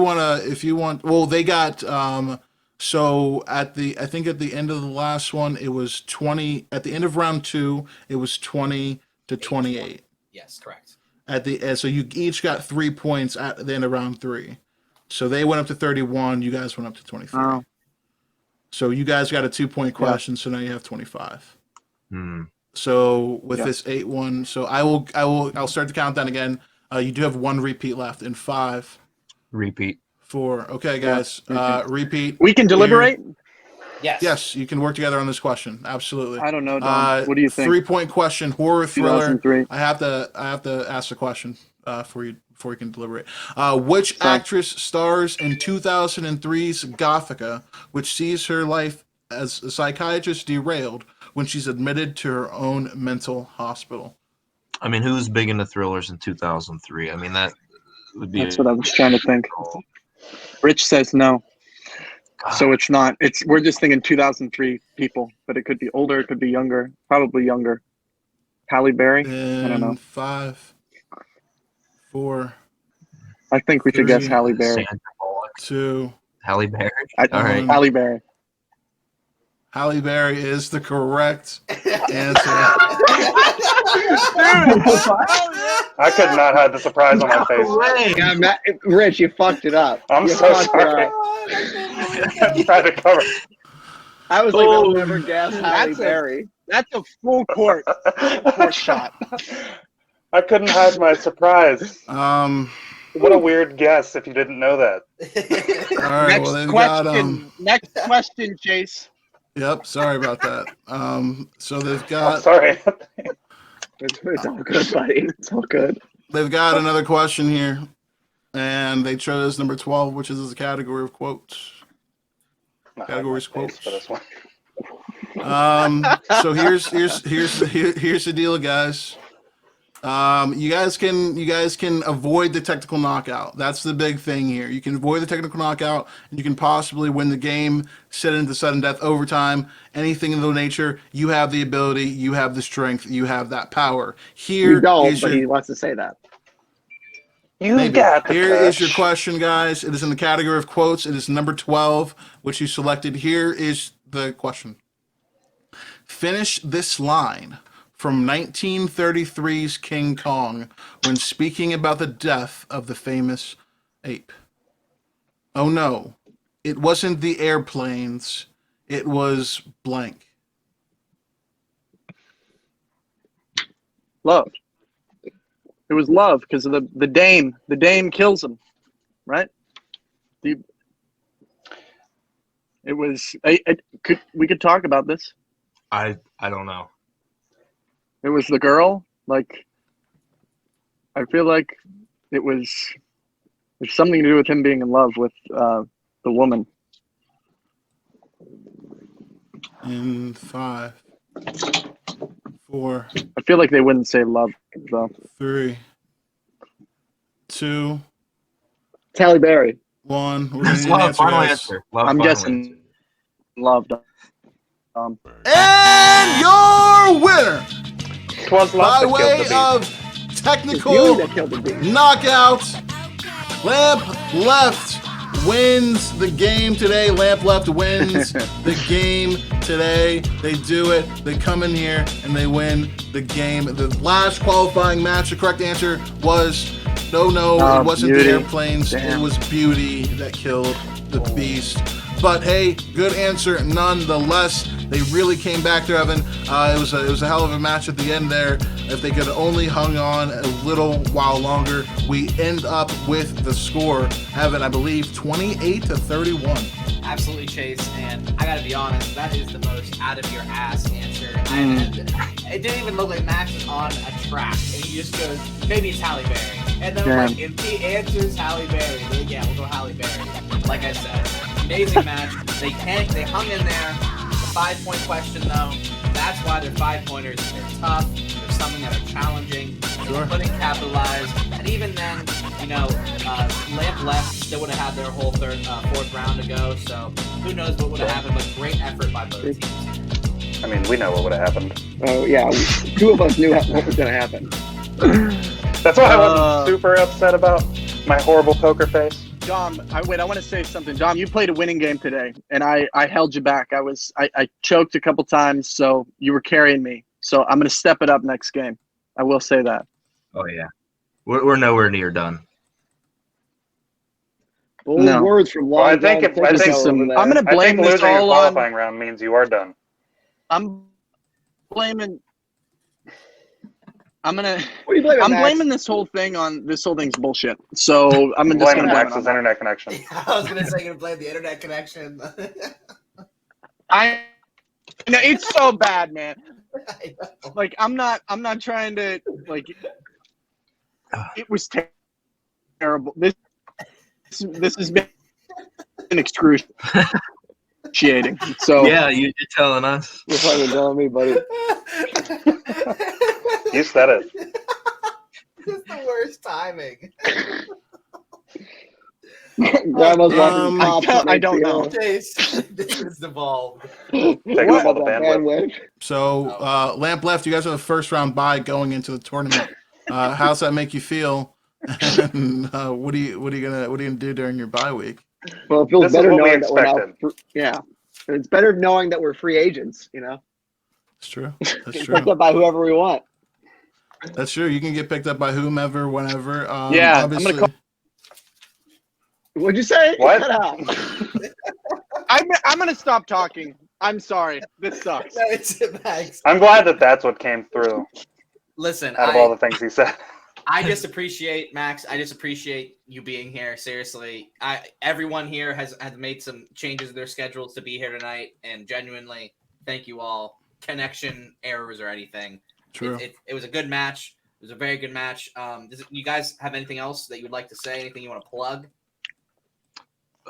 want, well, they got. So I think at the end of the last one, it was 20. At the end of round 2, it was 20-28. Yes, correct. So you each got 3 points at the end of round 3. So they went up to 31. You guys went up to 23. Oh. So you guys got a 2-point question. So now you have 25. Hmm. So with Yeah. this 8-1, so I'll start the countdown again. You do have one repeat left in 5, Repeat. 4. Okay, guys. Repeat. We can deliberate? Yes. Yes, you can work together on this question. Absolutely. I don't know, Dom. What do you think? 3-point question, horror thriller. 2003. I have to ask the question for you before you can deliberate. Which Sorry. actress stars in 2003's Gothica, which sees her life as a psychiatrist derailed when she's admitted to her own mental hospital? I mean, who's big into thrillers in 2003? I mean, that would be. That's what I was trying to think. Rich says no. So it's not. We're just thinking 2003 people, but it could be older, it could be younger, probably younger. Halle Berry? I don't know. In 5, 4, I think we should guess 3, Halle Berry. Sandra Bullock. 2. Halle Berry. All right. Halle Berry. Halle Berry is the correct answer. I could not hide the surprise on my face. Yeah, Rich, you fucked it up. I'm You so fucked it sorry. up. I tried to cover. I was like, Oh, I'll never guess Halle that's Berry. That's a full court shot. I couldn't hide my surprise. What a weird guess if you didn't know that. All right, Next well, they've question. got Next question, Chase. Yep, sorry about that. So they've I'm got sorry. It's all good, buddy. It's all good. another question here, and they chose number 12, which is a category of quotes. Categories quotes. For this one. So here's the deal, guys. You guys can avoid the technical knockout. That's the big thing here. You can avoid the technical knockout, and you can possibly win the game, set it into sudden death, overtime, anything of the nature. You have the ability, you have the strength, you have that power. Here You don't, is but your he wants to say that. You maybe. got the Here touch. is your question, guys. It is in the category of quotes. It is number 12, which you selected. Here is the question. Finish this line from 1933's King Kong when speaking about the death of the famous ape. Oh no, it wasn't the airplanes, it was blank. Love. It was love because of the dame. The dame kills him, right? It was. We could talk about this. I don't know. It was the girl. Like, I feel like there's something to do with him being in love with the woman. In 5, 4, I feel like they wouldn't say love though. 3, 2, Halle Berry. 1. We're That's gonna need an love. Final guys. answer. Love, I'm final guessing answer. love. And your winner, Twas by love that way killed the of It's technical you that killed the beast. knockout, Lamp Left wins the game today. Lamp Left wins the game today. They do it. They come in here and they win the game. The last qualifying match, the correct answer was no, Oh, it wasn't Beauty. the airplanes. Damn. It was Beauty that killed the beast. But hey, good answer nonetheless. They really came back to Evan. It was a hell of a match at the end there. If they could have only hung on a little while longer, we end up with the score, Evan, I believe 28-31. Absolutely, Chase. And I gotta be honest, that is the most out of your ass answer. It didn't even look like Max was on a track, and he just goes, maybe it's Halle Berry. And then Damn. like, if he answers Halle Berry, then yeah, we'll go Halle Berry. Like I said, amazing match. They hung in there. The 5-point question though, that's why they're 5-pointers. They're tough. They're something that are challenging. Sure. They couldn't capitalize. And even then, Lamp Left still would have had their whole fourth round to go. So who knows what would have happened? But great effort by both teams. I mean, we know what would have happened. Oh yeah, two of us knew what was going to happen. That's why I wasn't super upset about my horrible poker face. Dom, I want to say something. Dom, you played a winning game today, and I held you back. I choked a couple times, so you were carrying me. So I'm going to step it up next game. I will say that. Oh yeah, we're nowhere near done. Bold No. words from Well, I Long think John if- I think Silver's some- over there. I'm going to I blame think this losing a all on. qualifying round means you are done. I'm blaming. What are you blaming, I'm Max? blaming this whole thing's bullshit. So I'm I'm just blaming going to blame it Max's on that. internet connection. I was gonna say you're gonna blame the internet connection. I know it's so bad, man. I know. Like I'm not trying to like. It was terrible. This has been excruciating. So Yeah, you're telling us. You're fucking telling me, buddy. You said it. It's the worst timing. Grandma's watching Pops. I don't know. Chase, this is devolved. Taking up all the bandwidth. So, Lamp Left, you guys have a first round bye going into the tournament. How's that make you feel? And what are you gonna do during your bye week? Well, it feels This is better what we knowing that we're now. expected. Yeah, it's better knowing that we're free agents. You know, That's true. That's get true. picked up by whoever we want. That's true. You can get picked up by whomever, whenever. Yeah, I'm gonna obviously. call- What'd you say? What? Cut out. I'm gonna stop talking. I'm sorry. This sucks. No, it's Max. I'm glad that that's what came through Listen, out of all the things he said. I just appreciate Max. I just appreciate you being here. Seriously, everyone here has made some changes in their schedules to be here tonight, and genuinely, thank you all. Connection errors or anything. True. It was a good match. It was a very good match. You guys have anything else that you would like to say? Anything you want to plug?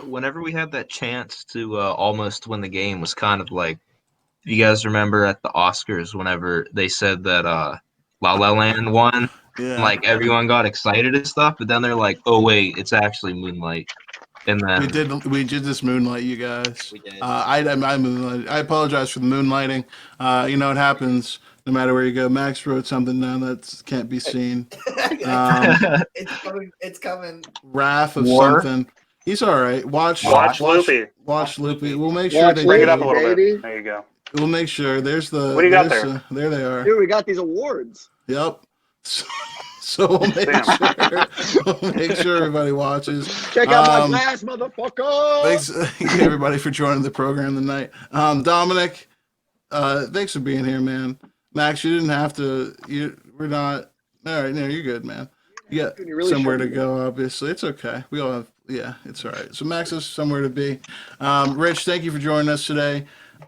Whenever we had that chance to almost win the game was kind of like, you guys remember at the Oscars whenever they said that La La Land won Yeah. Like everyone got excited and stuff, but then they're like, "Oh wait, it's actually Moonlight." And then we did this moonlight, you guys. We did. I moonlighted. I apologize for the moonlighting. It happens no matter where you go. Max wrote something down that can't be seen. It's coming. It's coming. Wrath of War. something. He's all right. Watch Loopy. Watch Loopy. We'll make Watch sure they Bring it Loopy, up a little baby. bit. There you go. We'll make sure. There's the. What do you got there's there? There they are. Dude, we got these awards. Yep. So we'll make sure everybody watches. Check out my glass, motherfucker. Thanks everybody for joining the program tonight. Dominic, thanks for being here, man. Max, you didn't have to. We're not. All right, no, you're good, man. You got Dude, you really somewhere to shouldn't go. Obviously, it's okay. We all have. Yeah, it's all right. So Max has somewhere to be. Rich, thank you for joining us today.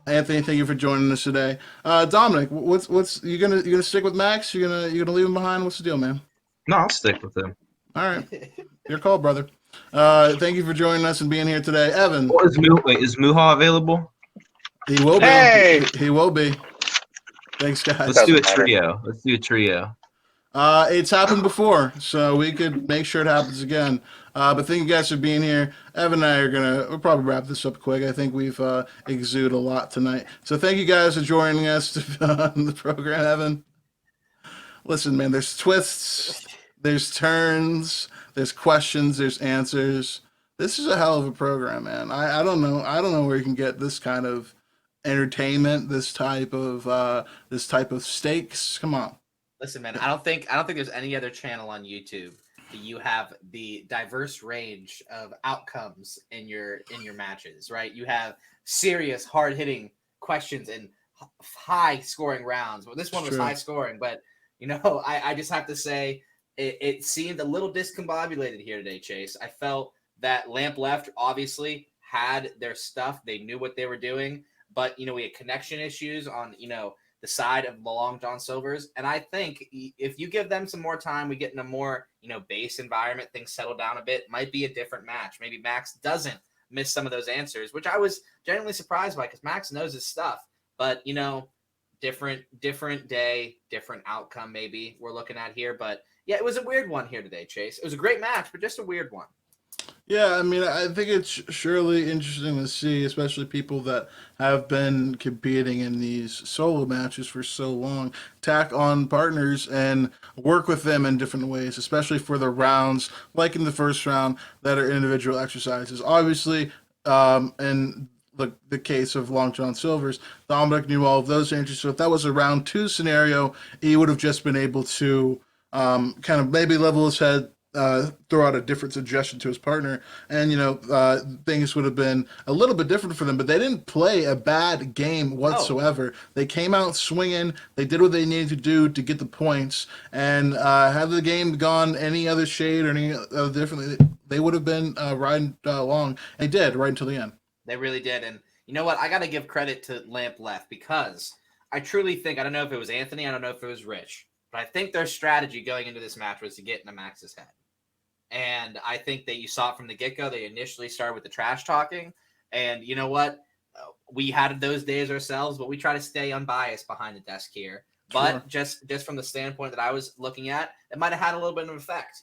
Anthony, thank you for joining us today. Dominic, what's you gonna stick with Max? You gonna leave him behind? What's the deal, man? no, I'll stick with him. All right, your call, brother. Thank you for joining us and being here today, Evan. What is is Muha available? He will be. Hey! He will be. Thanks, guys. Let's do a Doesn't matter. trio. Let's do a trio. It's happened before, so we could make sure it happens again. But thank you guys for being here. Evan and I we'll probably wrap this up quick. I think we've exuded a lot tonight. So thank you guys for joining us on the program, Evan. Listen, man, there's twists, there's turns, there's questions, there's answers. This is a hell of a program, man. I don't know where you can get this kind of entertainment, this type of stakes. Come on. Listen, man, I don't think there's any other channel on YouTube that you have the diverse range of outcomes in your matches, right? You have serious, hard-hitting questions and high scoring rounds. Well, this one was True. high scoring, but I just have to say it seemed a little discombobulated here today, Chase. I felt that Lamp Left obviously had their stuff. They knew what they were doing, but we had connection issues on the side of the Long John Silvers. And I think if you give them some more time, we get in a more, base environment, things settle down a bit, might be a different match. Maybe Max doesn't miss some of those answers, which I was genuinely surprised by because Max knows his stuff. But, different day, different outcome maybe we're looking at here. But, yeah, it was a weird one here today, Chase. It was a great match, but just a weird one. Yeah, I mean, I think it's surely interesting to see, especially people that have been competing in these solo matches for so long, tack on partners and work with them in different ways, especially for the rounds, like in the first round, that are individual exercises. Obviously, in the case of Long John Silver's, Dominic knew all of those answers, so if that was a round 2 scenario, he would have just been able to kind of maybe level his head, throw out a different suggestion to his partner, and things would have been a little bit different for them. But they didn't play a bad game whatsoever. They came out swinging. They did what they needed to do to get the points. And had the game gone any other shade or any other differently, they would have been riding along. And they did right until the end. They really did. And you know what? I got to give credit to Lamp Left because I truly think, I don't know if it was Anthony, I don't know if it was Rich, but I think their strategy going into this match was to get into Max's head. And I think that you saw it from the get-go. They initially started with the trash talking. And you know what? We had those days ourselves, but we try to stay unbiased behind the desk here. But Sure. just from the standpoint that I was looking at, it might have had a little bit of an effect,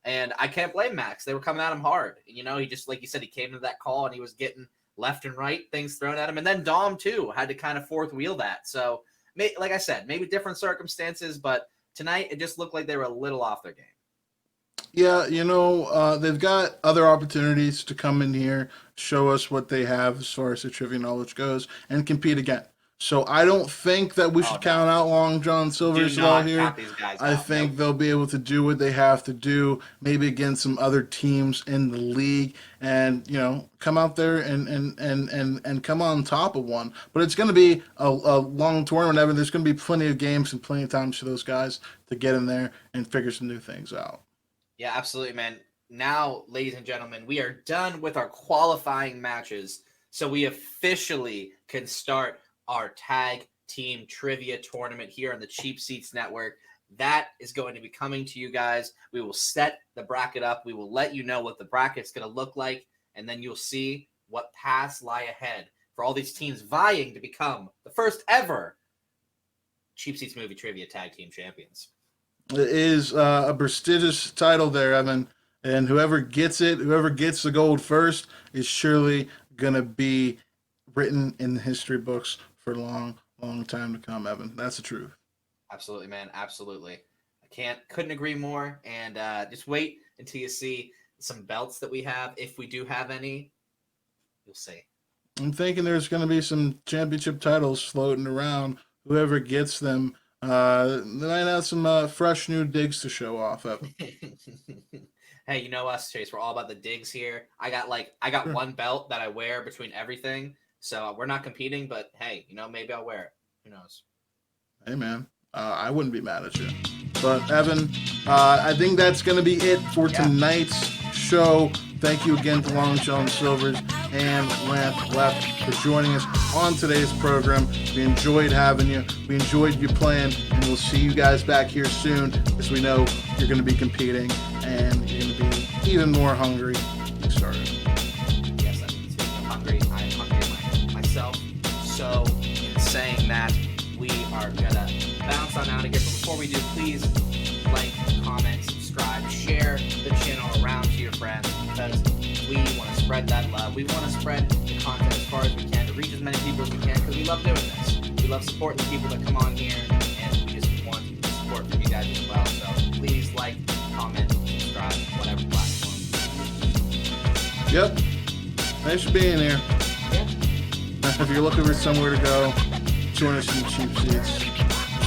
And I can't blame Max. They were coming at him hard. He just, like you said, he came into that call and he was getting left and right things thrown at him. And then Dom, too, had to kind of fourth wheel that. So, like I said, maybe different circumstances, but tonight it just looked like they were a little off their game. Yeah, they've got other opportunities to come in here, show us what they have as far as the trivia knowledge goes, and compete again. So I don't think that we should count out Long John Silver's Do at all not here. count these guys I out. think Nope. they'll be able to do what they have to do, maybe against some other teams in the league, and come out there and come on top of one. But it's going to be a long tournament. Evan. There's going to be plenty of games and plenty of times for those guys to get in there and figure some new things out. Yeah, absolutely, man. Now, ladies and gentlemen, we are done with our qualifying matches, so we officially can start our tag team trivia tournament here on the Cheap Seats Network. That is going to be coming to you guys. We will set the bracket up. We will let you know what the bracket's going to look like, and then you'll see what paths lie ahead for all these teams vying to become the first ever Cheap Seats Movie Trivia Tag Team Champions. It is a prestigious title there, Evan. And whoever gets it, whoever gets the gold first, is surely going to be written in the history books for a long, long time to come, Evan. That's the truth. Absolutely, man. Absolutely. Couldn't agree more. And just wait until you see some belts that we have. If we do have any, you'll see. I'm thinking there's going to be some championship titles floating around. Whoever gets them, they might have some fresh new digs to show off, Evan. Hey, you know us, Chase. We're all about the digs here. I got Sure. one belt that I wear between everything. So we're not competing, but hey, maybe I'll wear it. Who knows? Hey, man. I wouldn't be mad at you. But, Evan, I think that's going to be it for tonight's show. Thank you again to Long John Silvers and Lamp Left for joining us on today's program. We enjoyed having you. We enjoyed you playing. And we'll see you guys back here soon, as we know you're going to be competing and you're going to be even more hungry to get started. Yes, speaking of hungry, I am hungry myself. So, in saying that, we are gonna bounce on out of here. But before we do, please like, comment, subscribe, share the channel around to your friends, because we want to spread that love. We want to spread the content as far as we can to reach as many people as we can, because we love doing this. We love supporting the people that come on here, and we just want support from you guys as well. So please like, comment, subscribe, whatever platform. Yep. Thanks for being here. Yeah. If you're looking for somewhere to go, join us in the cheap seats.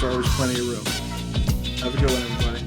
There's always plenty of room. Have a good one, everybody.